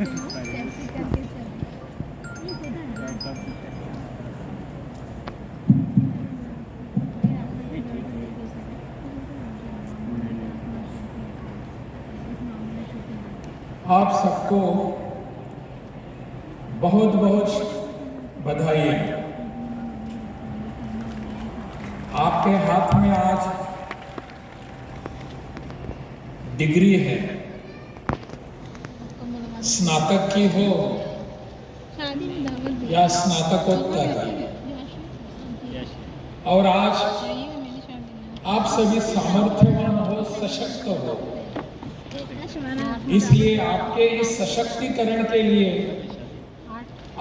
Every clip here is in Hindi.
आप सबको बहुत बहुत बधाई। आपके हाथ में आज डिग्री है, स्नातक की हो या स्नातकोत्तर की, और आज आप सभी सामर्थ्यवान हो, सशक्त हो। इसलिए आपके इस सशक्तिकरण के लिए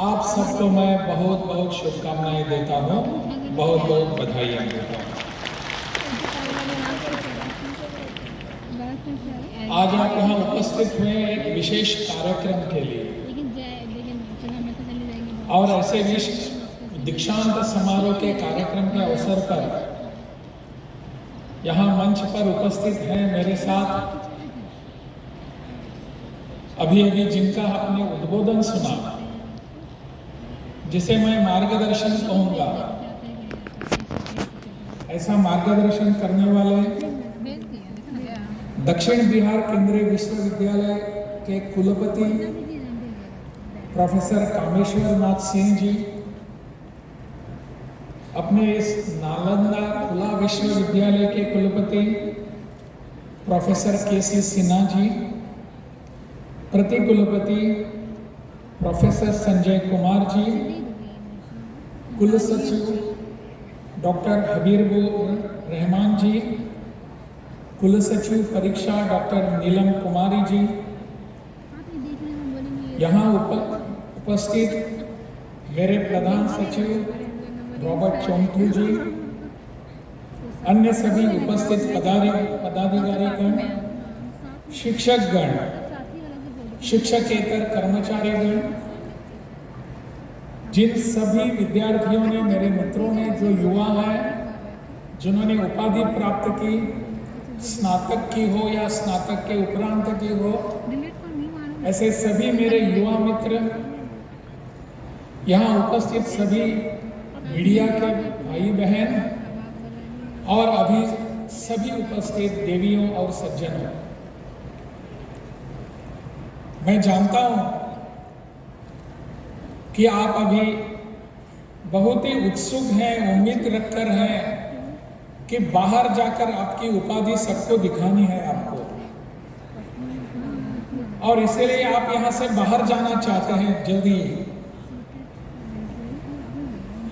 आप सबको मैं बहुत बहुत शुभकामनाएं देता हूँ, बहुत बहुत बधाइयाँ देता हूँ। आज आप यहाँ उपस्थित हुए एक विशेष कार्यक्रम के लिए, और ऐसे दीक्षांत समारोह के कार्यक्रम के अवसर पर यहाँ मंच पर उपस्थित हैं मेरे साथ अभी जिनका आपने उद्बोधन सुना, जिसे मैं मार्गदर्शन कहूँगा। ऐसा मार्गदर्शन करने वाले दक्षिण बिहार केंद्रीय विश्वविद्यालय के कुलपति प्रोफेसर कामेश्वर नाथ सिंह जी, अपने इस नालंदा खुला विश्वविद्यालय के कुलपति प्रोफेसर के.सी. सिन्हा जी, प्रति कुलपति प्रोफेसर संजय कुमार जी, कुल सचिव डॉक्टर हबीबुर रहमान जी, कुल सचिव परीक्षा डॉक्टर नीलम कुमारी जी, यहाँ उपस्थित मेरे प्रधान सचिव रॉबर्ट चोंटू जी, अन्य सभी उपस्थित पदाधिकारीगण, शिक्षकगण, शिक्षकेतर कर्मचारीगण, जिन सभी विद्यार्थियों ने, मेरे मित्रों ने, जो युवा है, जिन्होंने उपाधि प्राप्त की, स्नातक की हो या स्नातक के उपरांत की हो, ऐसे सभी मेरे युवा मित्र, यहाँ उपस्थित सभी मीडिया के भाई बहन, और अभी सभी उपस्थित देवियों और सज्जनों, मैं जानता हूं कि आप अभी बहुत ही उत्सुक हैं, उम्मीद रखकर हैं कि बाहर जाकर आपकी उपाधि सबको दिखानी है आपको, और इसलिए आप यहां से बाहर जाना चाहते हैं जल्दी।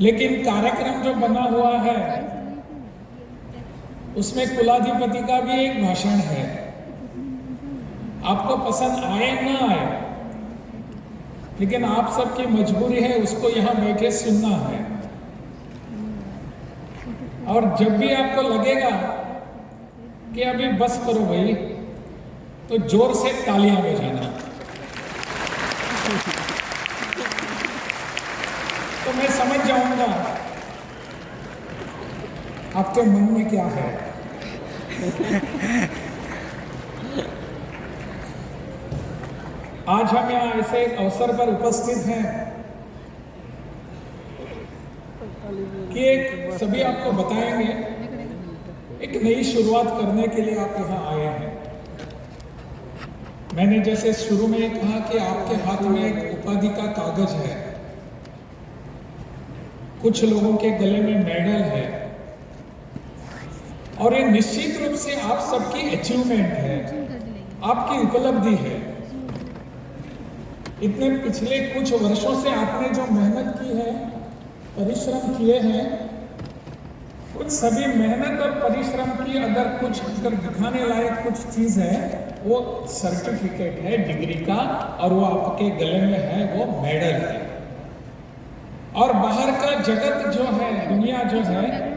लेकिन कार्यक्रम जो बना हुआ है उसमें कुलाधिपति का भी एक भाषण है, आपको पसंद आए ना आए, लेकिन आप सबकी मजबूरी है उसको यहाँ बैठे सुनना है। और जब भी आपको लगेगा कि अभी बस करो भाई, तो जोर से तालियां बजाना। तो मैं समझ जाऊंगा आपके मन में क्या है। आज हम यहाँ ऐसे एक अवसर पर उपस्थित हैं कि एक सभी आपको बताएंगे, एक नई शुरुआत करने के लिए आप यहाँ आए हैं। मैंने जैसे शुरू में कहा कि आपके हाथ में एक उपाधि का कागज है, कुछ लोगों के गले में मेडल है, और ये निश्चित रूप से आप सबकी अचीवमेंट है, आपकी उपलब्धि है। इतने पिछले कुछ वर्षों से आपने जो मेहनत की है, परिश्रम किए हैं, उन सभी मेहनत और परिश्रम की अगर दिखाने लायक कुछ चीज है, वो सर्टिफिकेट है डिग्री का, और वो आपके गले में है, वो मेडल है। और बाहर का जगत जो है, दुनिया जो है,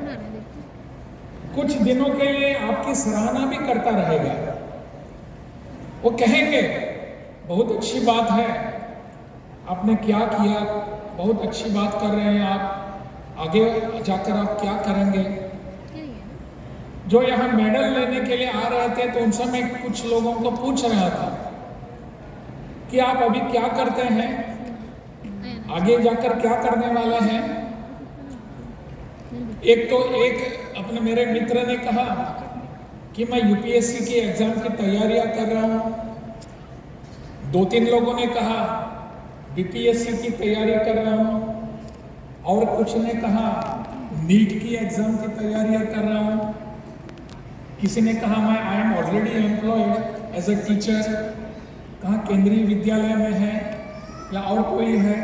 कुछ दिनों के लिए आपकी सराहना भी करता रहेगा। वो कहेंगे बहुत अच्छी बात है, आपने क्या किया, बहुत अच्छी बात कर रहे हैं आप, आगे जाकर आप क्या करेंगे। जो यहाँ मेडल लेने के लिए आ रहे थे, तो उन समय कुछ लोगों को पूछ रहा था कि आप अभी क्या करते हैं, आगे जाकर क्या करने वाले हैं। एक अपने मेरे मित्र ने कहा कि मैं यूपीएससी की एग्जाम की तैयारियां कर रहा हूं। 2-3 लोगों ने कहा बीपीएससी की तैयारी कर रहा हूं, और कुछ ने कहा नीट की एग्जाम की तैयारियां कर रहा हूं। किसी ने कहा मैं I am already employed as a teacher, कहा केंद्रीय विद्यालय में है या और कोई है।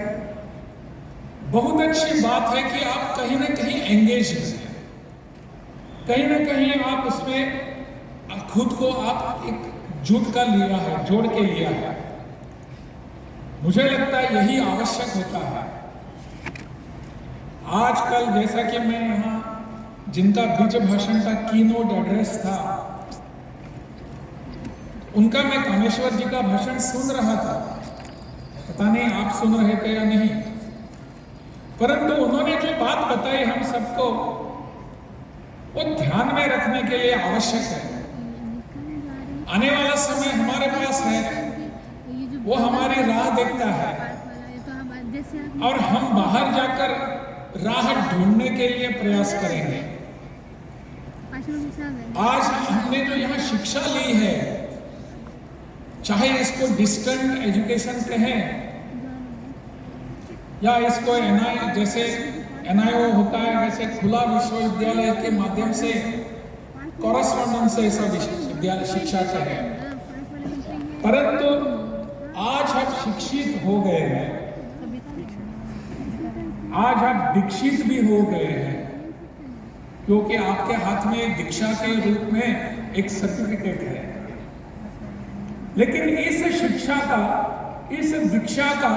बहुत अच्छी बात है कि आप कहीं ना कहीं एंगेज हैं, कहीं ना कहीं आप उसमें खुद को आप एक जुट कर लिया है, जोड़ के लिया है। मुझे लगता है यही आवश्यक होता है। आजकल जैसा कि मैं यहाँ जिनका बीज भाषण का कीनोट एड्रेस था, उनका मैं कामेश्वर जी का भाषण सुन रहा था। पता नहीं आप सुन रहे थे या नहीं, परंतु उन्होंने जो बात बताई हम सबको, वो ध्यान में रखने के लिए आवश्यक है। आने वाला समय हमारे पास है, वो हमारी राह देखता है, और हम बाहर जाकर राह ढूंढने के लिए प्रयास करेंगे। आज हमने जो यहाँ शिक्षा ली है, चाहे इसको डिस्टेंट एजुकेशन कहें या इसको जैसे एनआईओ होता है, वैसे खुला विश्वविद्यालय के माध्यम से कॉरेस्पॉन्डेंस से ऐसा विश्वविद्यालय शिक्षा कहें, परंतु आज हम शिक्षित हो गए हैं, आज आप दीक्षित भी हो गए हैं, क्योंकि आपके हाथ में दीक्षा के रूप में एक सर्टिफिकेट है। लेकिन इस शिक्षा का, इस दीक्षा का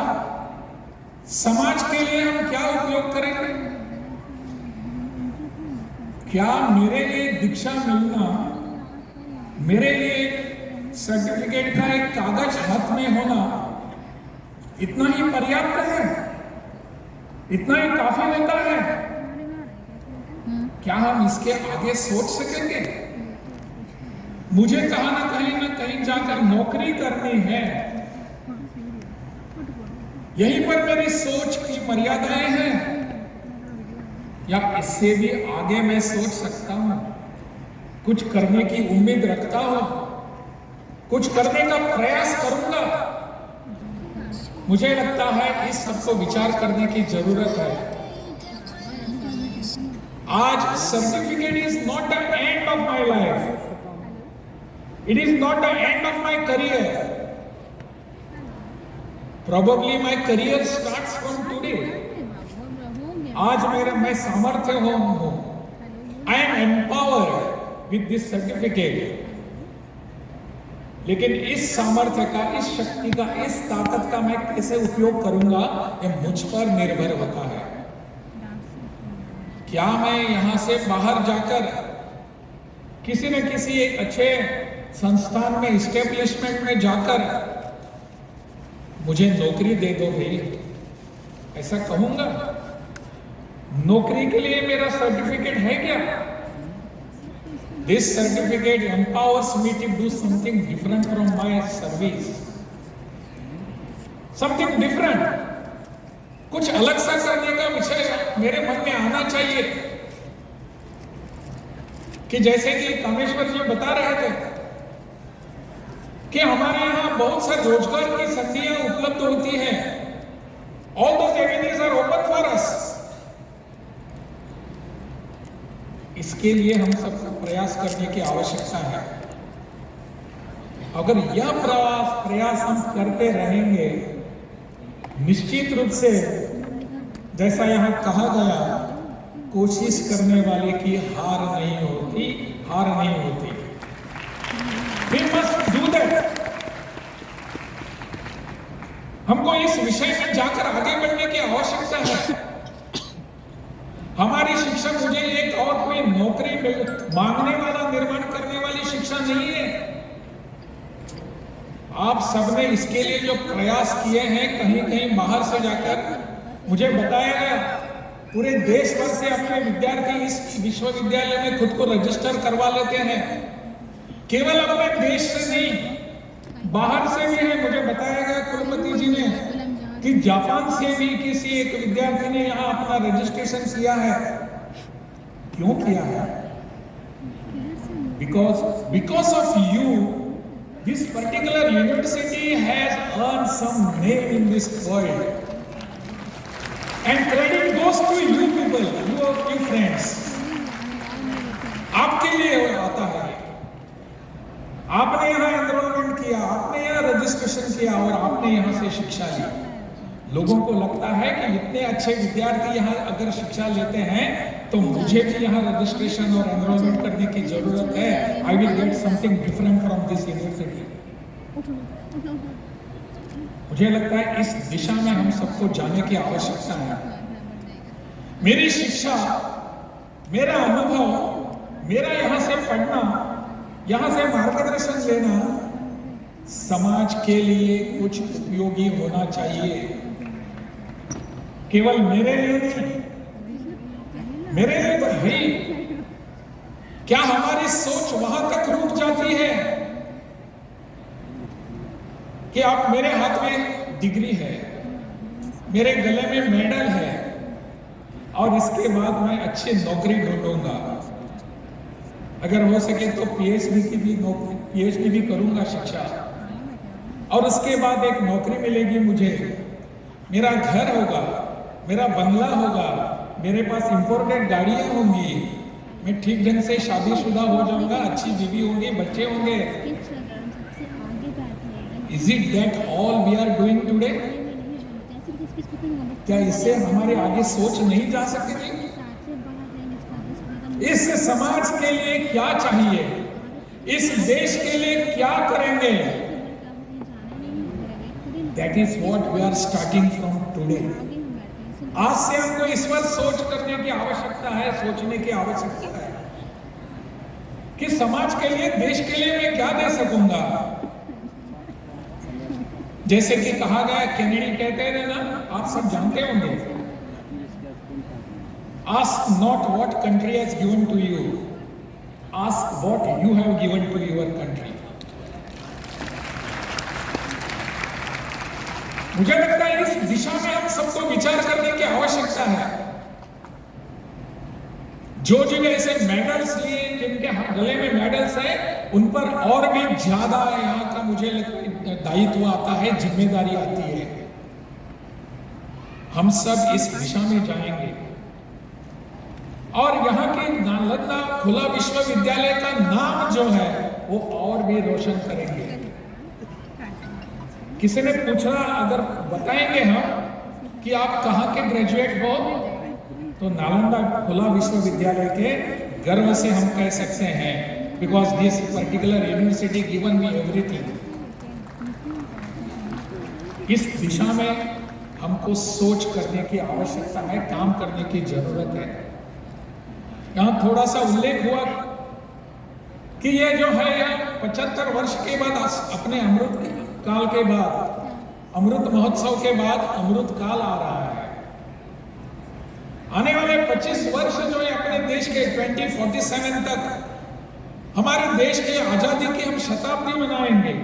समाज के लिए हम क्या उपयोग करेंगे? क्या मेरे लिए दीक्षा मिलना, मेरे लिए सर्टिफिकेट का एक कागज हाथ में होना इतना ही पर्याप्त है? इतना ही काफी होता है? क्या हम इसके आगे सोच सकेंगे? मुझे कहा ना कहीं जाकर नौकरी करनी है, यहीं पर मेरी सोच की मर्यादाएं हैं, या इससे भी आगे मैं सोच सकता हूं, कुछ करने की उम्मीद रखता हूं, कुछ करने का प्रयास करूंगा? मुझे लगता है इस सबको विचार करने की जरूरत है। आज certificate is not the end of my life, it is not the end of my career. Probably my career starts from today. आज मैं सामर्थ्य हूं, I am empowered with this certificate. लेकिन इस सामर्थ्य का, इस शक्ति का, इस ताकत का मैं कैसे उपयोग करूंगा, ये मुझ पर निर्भर होता है। क्या मैं यहां से बाहर जाकर किसी न किसी एक अच्छे संस्थान में, इस्टेब्लिशमेंट में जाकर मुझे नौकरी दे दो भाई, ऐसा कहूंगा? नौकरी के लिए मेरा सर्टिफिकेट है क्या? This certificate empowers me to do something different from my service, something different, कुछ अलग सा करने का विषय मेरे मन में आना चाहिए। कि जैसे कि कामेश्वर जी बता रहे थे कि हमारे यहाँ बहुत से रोजगार की संधियां उपलब्ध होती हैं, all those avenues are open for us. इसके लिए हम सबको प्रयास करने की आवश्यकता है। अगर यह प्रयास हम करते रहेंगे, निश्चित रूप से जैसा यहाँ कहा गया, कोशिश करने वाले की हार नहीं होती, हार नहीं होती। We must do that. हमको इस विषय में जाकर आगे बढ़ने की आवश्यकता है। हमारी शिक्षा मुझे एक और कोई नौकरी मांगने वाला, निर्माण करने वाली शिक्षा नहीं है। आप सबने इसके लिए जो प्रयास किए हैं, कहीं कहीं बाहर से जाकर, मुझे बताया गया पूरे देश भर से अपने विद्यार्थी इस विश्वविद्यालय में खुद को रजिस्टर करवा लेते हैं। केवल अपने देश से नहीं, बाहर से भी है। मुझे बताया गया कुलपति जी ने कि जापान से भी किसी एक विद्यार्थी ने यहाँ अपना रजिस्ट्रेशन किया है। क्यों किया है? Because of you this particular university has earn some name in this world and credit goes to you people, you friends. आपके लिए आता है। आपने यहाँ एनरोलमेंट किया, आपने यहाँ रजिस्ट्रेशन किया और आपने यहाँ से शिक्षा ली। लोगों को लगता है कि इतने अच्छे विद्यार्थी यहाँ अगर शिक्षा लेते हैं तो मुझे भी यहाँ रजिस्ट्रेशन और एनरोलमेंट करने की जरूरत है। I will get something different from this university. मुझे लगता है इस दिशा में हम सबको जाने की आवश्यकता है। मेरी शिक्षा, मेरा अनुभव, मेरा यहाँ से पढ़ना, यहाँ से मार्गदर्शन लेना समाज के लिए कुछ उपयोगी होना चाहिए। केवल मेरे लिए नहीं, मेरे लिए तो है ही। क्या हमारी सोच वहां तक रुक जाती है कि आप मेरे हाथ में डिग्री है, मेरे गले में मेडल है और इसके बाद मैं अच्छी नौकरी ढूंढूंगा, अगर हो सके तो पीएचडी भी करूंगा शिक्षा, और उसके बाद एक नौकरी मिलेगी मुझे, मेरा घर होगा, मेरा बंगला होगा, मेरे पास इंपोर्टेड गाड़ियां होंगी, मैं ठीक ढंग से शादीशुदा हो जाऊंगा, अच्छी बीवी होंगी, बच्चे होंगे। Is it that all we are doing today? क्या इससे हमारे आगे सोच नहीं जा सकती? इस समाज के लिए क्या चाहिए, इस देश के लिए क्या करेंगे? That is what we are starting from today. आज से हमको इस पर सोच करने की आवश्यकता है, सोचने की आवश्यकता है कि समाज के लिए, देश के लिए मैं क्या दे सकूंगा। जैसे कि कहा गया, कैनेडी कहते हैं ना, आप सब जानते होंगे, ask not what country has given to you, ask what you have given to your country. मुझे लगता है इस दिशा में हम सबको विचार करने की आवश्यकता है। जो ऐसे मेडल्स लिए, जिनके गले में मेडल्स है, उन पर और भी ज्यादा यहाँ का मुझे दायित्व आता है, जिम्मेदारी आती है। हम सब इस दिशा में जाएंगे और यहाँ के नालंदा खुला विश्वविद्यालय का नाम जो है वो और भी रोशन करेंगे। किसी ने पूछा, अगर बताएंगे हम कि आप कहाँ के ग्रेजुएट हो, तो नालंदा खुला विश्वविद्यालय के गर्व से हम कह सकते हैं, because this particular university given me everything. इस दिशा में हमको सोच करने की आवश्यकता है, काम करने की जरूरत है। यहां थोड़ा सा उल्लेख हुआ कि ये जो है 75 वर्ष के बाद, अपने अमृत काल के बाद, अमृत महोत्सव के बाद अमृत काल आ रहा है। आने वाले 25 वर्ष जो है अपने देश के 2047 तक हमारे देश की आजादी की हम शताब्दी मनाएंगे।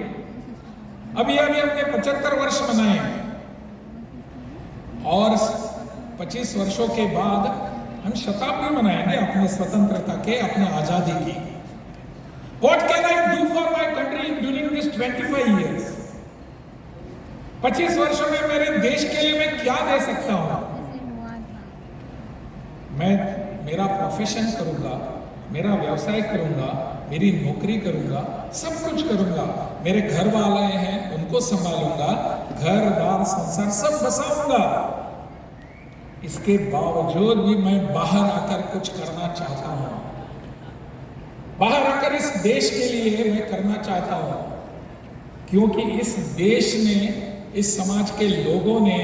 अभी हमने 75 वर्ष मनाए और 25 वर्षों के बाद हम शताब्दी मनाएंगे अपने स्वतंत्रता के, अपने आजादी की। What can I do for my country during this 25 years? 25 वर्षों में मेरे देश के लिए मैं क्या दे सकता हूं? मैं मेरा प्रोफेशन करूंगा, मेरा व्यवसाय करूंगा, मेरी नौकरी करूंगा, सब कुछ करूंगा। मेरे घर वाले हैं, उनको संभालूंगा, घर बार संसार सब बसाऊंगा। इसके बावजूद भी मैं बाहर आकर कुछ करना चाहता हूं। बाहर आकर इस देश के लिए मैं करना चाहता हूं, क्योंकि इस देश ने, इस समाज के लोगों ने,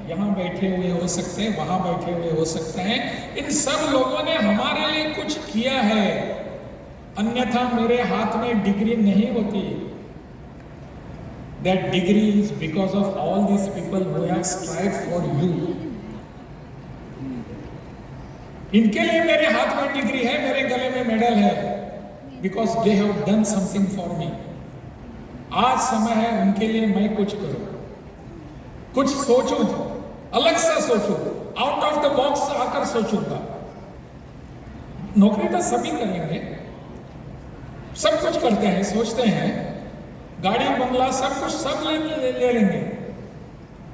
यहाँ बैठे हुए हो सकते हैं, वहां बैठे हुए हो सकते हैं, इन सब लोगों ने हमारे लिए कुछ किया है। अन्यथा मेरे हाथ में डिग्री नहीं होती। That degree is because of all these people who have strived for you. इनके लिए मेरे हाथ में डिग्री है, मेरे गले में मेडल है, because they have done something for me. आज समय है उनके लिए मैं कुछ करूं, कुछ सोचूं, अलग से सोचूं, आउट ऑफ द बॉक्स आकर सोचूंगा। नौकरी तो सभी करेंगे, सब कुछ करते हैं, सोचते हैं, गाड़ी बंगला सब कुछ सब ले लेंगे।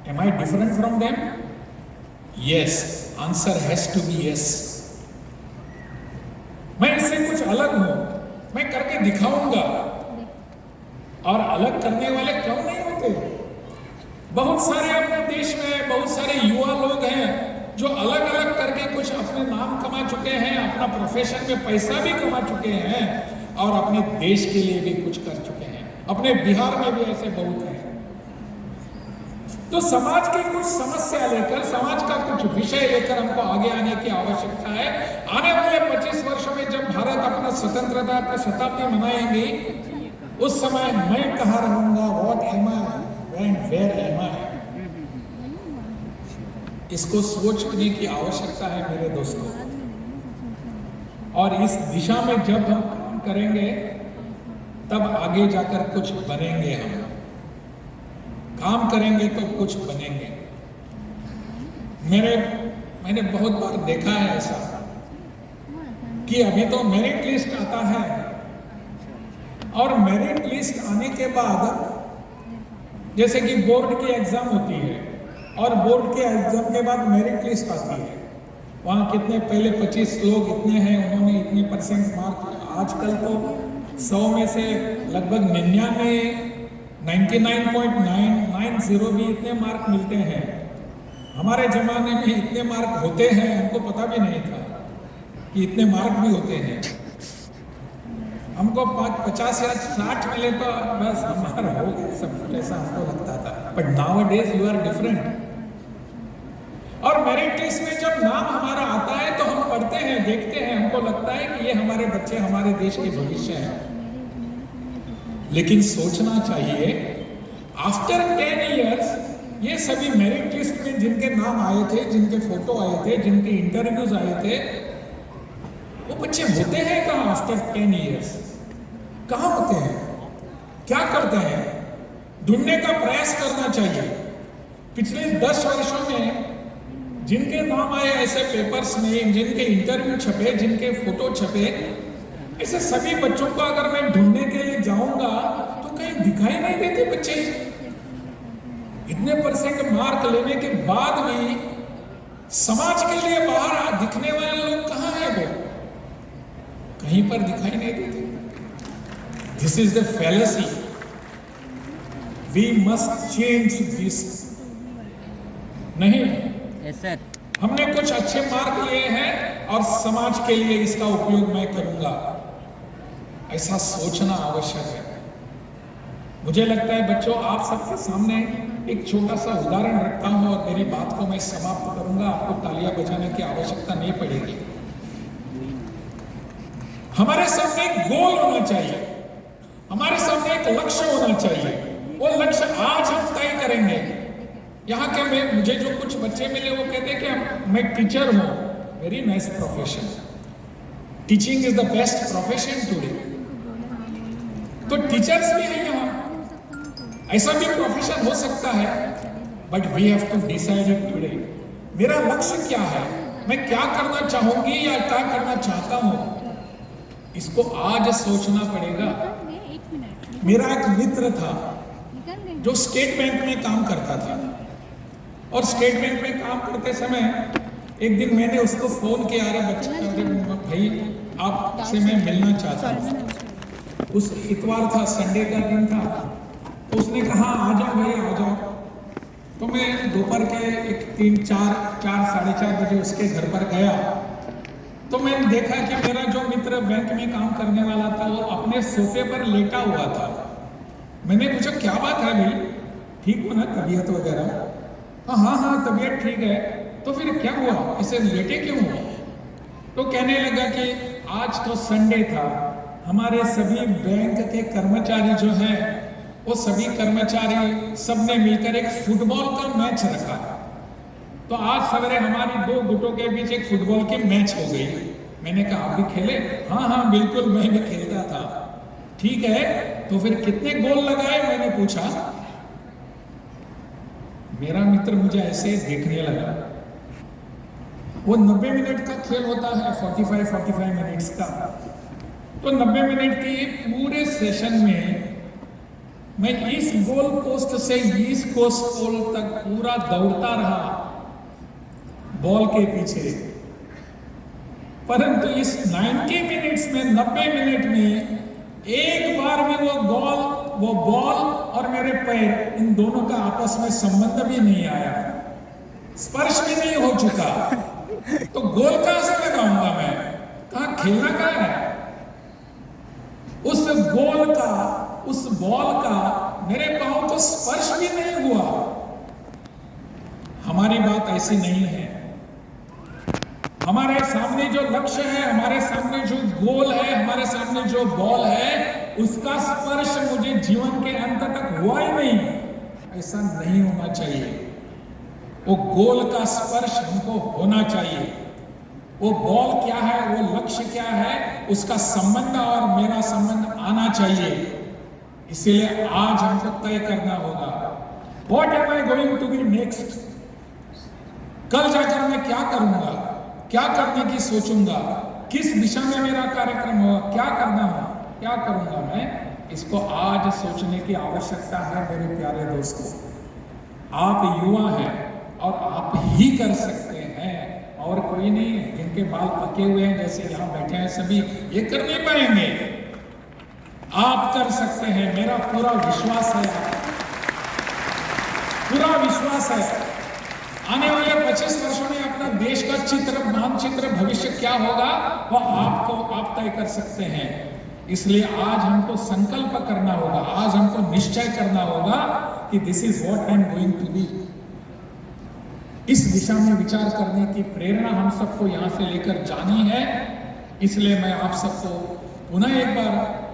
Am I different from them? Yes, answer has to be yes. मैं इससे कुछ अलग हूं, मैं करके दिखाऊंगा। और अलग करने वाले कम नहीं होते। बहुत सारे अपने देश में बहुत सारे युवा लोग हैं जो अलग अलग करके कुछ अपने नाम कमा चुके हैं, अपना प्रोफेशन में पैसा भी कमा चुके हैं और अपने देश के लिए भी कुछ कर चुके हैं। अपने बिहार में भी ऐसे बहुत हैं। तो समाज की कुछ समस्या लेकर, समाज का कुछ विषय लेकर हमको आगे आने की आवश्यकता है। आने वाले 25 वर्षों में जब भारत अपना स्वतंत्रता की शताब्दी मनाएंगे, उस समय मैं कहाँ रहूंगा, what am I and where am I, इसको सोचने की आवश्यकता है मेरे दोस्तों। और इस दिशा में जब हम काम करेंगे तब आगे जाकर कुछ बनेंगे। हम काम करेंगे तो कुछ बनेंगे। मैंने बहुत बार देखा है ऐसा कि अभी तो मेरिट लिस्ट आता है और मेरिट लिस्ट आने के बाद जैसे कि बोर्ड की एग्जाम होती है और बोर्ड के एग्जाम के बाद मेरिट लिस्ट आती है। वहाँ कितने पहले 25 लोग इतने हैं, उन्होंने इतने परसेंट मार्क। आजकल तो 100 में से लगभग 99.990 भी इतने मार्क मिलते हैं। हमारे जमाने में इतने मार्क होते हैं, हमको पता भी नहीं था कि इतने मार्क भी होते हैं। हमको 50 या 60 मिले तो बस हमारा हो गया सब कुछ, ऐसा हमको लगता था। But nowadays you are different. और मेरिट लिस्ट में जब नाम हमारा आता है तो हम पढ़ते हैं, देखते हैं, हमको लगता है कि ये हमारे बच्चे हमारे देश के भविष्य हैं। लेकिन सोचना चाहिए आफ्टर 10 इयर्स ये सभी मेरिट लिस्ट में जिनके नाम आए थे, जिनके फोटो आए थे, जिनके इंटरव्यूज आए थे, वो बच्चे होते हैं कहाँ आफ्टर 10 इयर्स? कहाँ होते हैं? क्या करते हैं? ढूंढने का प्रयास करना चाहिए। पिछले 10 वर्षों में जिनके नाम आए ऐसे पेपर्स में, जिनके इंटरव्यू छपे, जिनके फोटो छपे, ऐसे सभी बच्चों को अगर मैं ढूंढने के लिए जाऊंगा तो कहीं दिखाई नहीं देते बच्चे। इतने परसेंट मार्क लेने के बाद भी समाज के लिए बाहर दिखने वाले लोग कहाँ हैं? वो कहीं पर दिखाई नहीं देते। This is the fallacy. We must change this. नहीं, यस सर, हमने कुछ अच्छे मार्क लिए हैं और समाज के लिए इसका उपयोग मैं करूंगा, ऐसा सोचना आवश्यक है। मुझे लगता है बच्चों, आप सबके सामने एक छोटा सा उदाहरण रखता हूं और मेरी बात को मैं समाप्त करूंगा। आपको तालियां बजाने की आवश्यकता नहीं पड़ेगी। हमारे सामने एक गोल होना चाहिए, हमारे सामने एक लक्ष्य होना चाहिए। वो लक्ष्य आज हम तय करेंगे। यहाँ के मुझे जो कुछ बच्चे मिले वो कहते हैं कि मैं टीचर हूँ। Very nice profession. Teaching is the best profession today. तो टीचर्स भी हैं यहाँ, ऐसा भी प्रोफेशन हो सकता है। But we have to decide it today. मेरा लक्ष्य क्या है, मैं क्या करना चाहूंगी या क्या करना चाहता हूं, इसको आज सोचना पड़ेगा। मेरा एक मित्र था जो स्टेट बैंक में काम करता था और स्टेट बैंक में काम करते समय एक दिन मैंने उसको फोन किया, अरे बच्चे, भाई आपसे मैं मिलना चाहता हूँ। उस इतवार था, संडे का दिन था। तो उसने कहा आ जाओ भाई आ जाओ। तो मैं दोपहर के 3-4 बजे उसके घर पर गया। तो मैंने देखा कि मेरा जो मित्र बैंक में काम करने वाला था वो अपने सोफे पर लेटा हुआ था। मैंने पूछा क्या बात है भाई, ठीक हो ना तबीयत वगैरह? हाँ तबीयत ठीक है। तो फिर क्या हुआ, ऐसे लेटे क्यों हो? तो कहने लगा कि आज तो संडे था, हमारे सभी बैंक के कर्मचारी जो हैं वो सभी कर्मचारी सबने मिलकर एक फुटबॉल का मैच रखा। तो आज सवेरे हमारी 2 गुटों के बीच एक फुटबॉल की मैच हो गई। मैंने कहा आप भी खेले? हाँ बिल्कुल, मैं भी खेलता था। ठीक है, तो फिर कितने गोल लगाए मैंने पूछा। मेरा मित्र मुझे ऐसे देखने लगा। वो 90 मिनट का खेल होता है, 45 मिनट्स का। तो 90 मिनट के पूरे सेशन में मैं इस गोल पोस्ट से इस गोल तक पूरा दौड़ता रहा बॉल के पीछे। परंतु इस 90 मिनट्स में, 90 मिनट में एक बार भी वो बॉल और मेरे पैर, इन दोनों का आपस में संबंध भी नहीं आया, स्पर्श भी नहीं हो चुका। तो गोल कहां से लगाऊंगा मैं? कहां खेलना कहां है? उस गोल का, उस बॉल का मेरे पांव को स्पर्श भी नहीं हुआ। हमारी बात ऐसी नहीं है। हमारे सामने जो लक्ष्य है, हमारे सामने जो गोल है, हमारे सामने जो बॉल है, उसका स्पर्श मुझे जीवन के अंत तक हुआ ही नहीं। ऐसा नहीं होना चाहिए। वो गोल का स्पर्श हमको होना चाहिए। वो बॉल क्या है, वो लक्ष्य क्या है, उसका संबंध और मेरा संबंध आना चाहिए। इसीलिए आज हमको तय करना होगा, what am I going to be next. कल जाकर मैं क्या करूंगा, क्या करने की सोचूंगा, किस दिशा में मेरा कार्यक्रम होगा, क्या करना होगा, क्या करूंगा मैं। इसको आज सोचने की आवश्यकता है मेरे प्यारे दोस्तों। आप युवा हैं और आप ही कर सकते हैं, और कोई नहीं है। जिनके बाल पके हुए हैं, जैसे यहां बैठे हैं सभी, ये कर नहीं पाएंगे। आप कर सकते हैं, मेरा पूरा विश्वास है, पूरा विश्वास है। आने वाले 25 वर्षों में अपना देश का चित्र, मानचित्र, भविष्य क्या होगा, वो आप तय कर सकते हैं। इसलिए आज हमको संकल्प करना होगा, आज हमको निश्चय करना होगा कि this is what I am going to be. इस दिशा में विचार करने की प्रेरणा हम सबको यहां से लेकर जानी है। इसलिए मैं आप सबको पुनः एक बार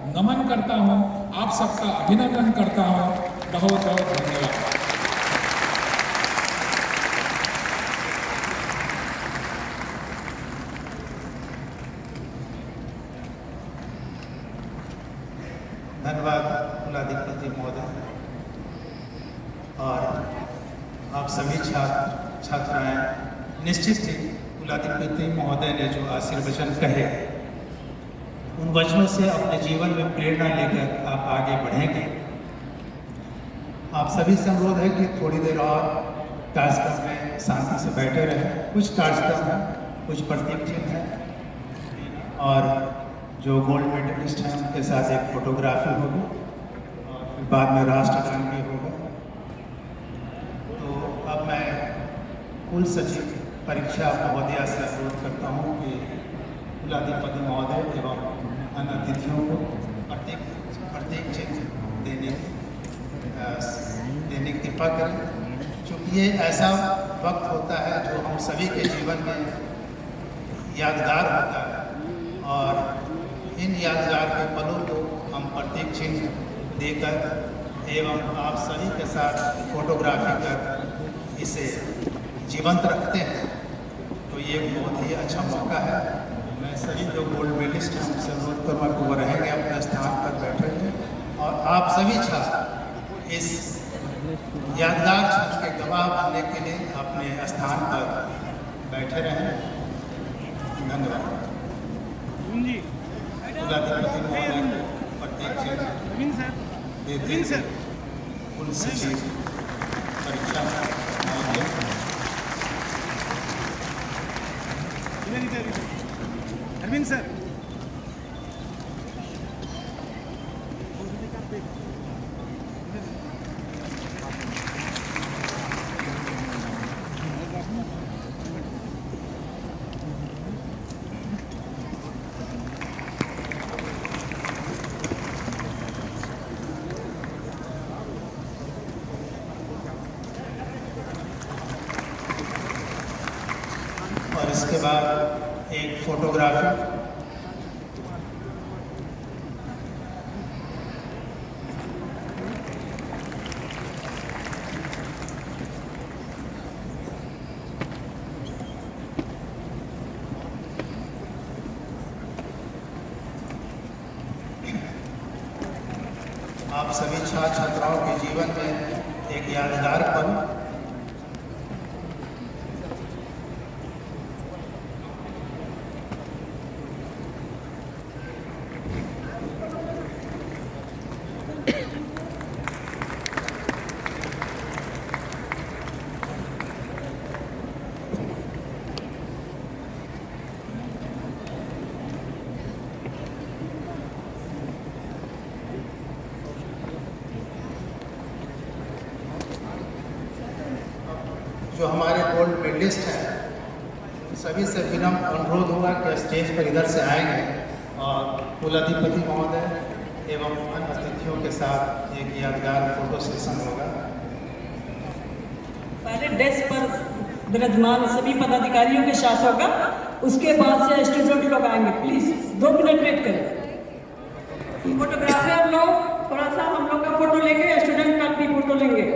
नमन करता हूं, आप सबका अभिनंदन करता हूं। बहुत बहुत धन्यवाद। धन्यवाद कुलाधिपति महोदय। और आप सभी छात्र छात्राएं निश्चित ही कुलाधिपति महोदय ने जो आशीर्वचन कहे, उन वचनों से अपने जीवन में प्रेरणा लेकर आप आगे बढ़ेंगे। आप सभी से अनुरोध है कि थोड़ी देर और कार्यक्रम में शांति से बैठे रहें। कुछ कार्यक्रम है, कुछ प्रतीक चिन्ह है, और जो गोल्ड मेडलिस्ट हैं उनके साथ एक फोटोग्राफी होगी, और फिर बाद में राष्ट्रगान भी होगा। तो अब मैं कुल सचिव परीक्षा महोदया से अनुरोध करता हूँ कि कुलाधिपति महोदय एवं अन्य अतिथियों को प्रत्येक चिन्ह देने की कृपा करें, क्योंकि ये ऐसा वक्त होता है जो हम सभी के जीवन में यादगार होता है। और इन यादगार के पलों को हम प्रत्येक चिन्ह देकर एवं आप सभी के साथ फोटोग्राफी कर इसे जीवंत रखते हैं, तो ये बहुत ही अच्छा मौका है। मैं सभी जो गोल्ड मेडलिस्ट हैं उनसे अनुरोध करूँगा कि वो रहेंगे अपने स्थान पर बैठेंगे, और आप सभी छात्र इस यादगार क्षण के गवाह बनने के लिए अपने स्थान पर बैठे रहें। धन्यवाद। कुलाधिपति महोदय प्रत्येक चिन्ह देते हैं। कुल सचिव परीक्षा महोदय, अरविंद सर, और इसके बाद एक फोटोग्राफी। आप सभी छात्र छात्राओं के जीवन में एक यादगार पल जो हमारे गोल्ड मेडलिस्ट हैं सभी से विनम्र अनुरोध होगा कि स्टेज पर इधर से आएंगे और कुलाधिपति महोदय एवं अन्य अतिथियों के साथ एक यादगार फोटो सेशन होगा। पहले डेस्क पर विराजमान सभी पदाधिकारियों के साथ होगा, उसके बाद से स्टूडेंट लोग आएंगे। प्लीज 2 मिनट वेट करें। फोटोग्राफर लोग थोड़ा सा हम लोग का फोटो लेंगे, स्टूडेंट का अपनी फोटो लेंगे।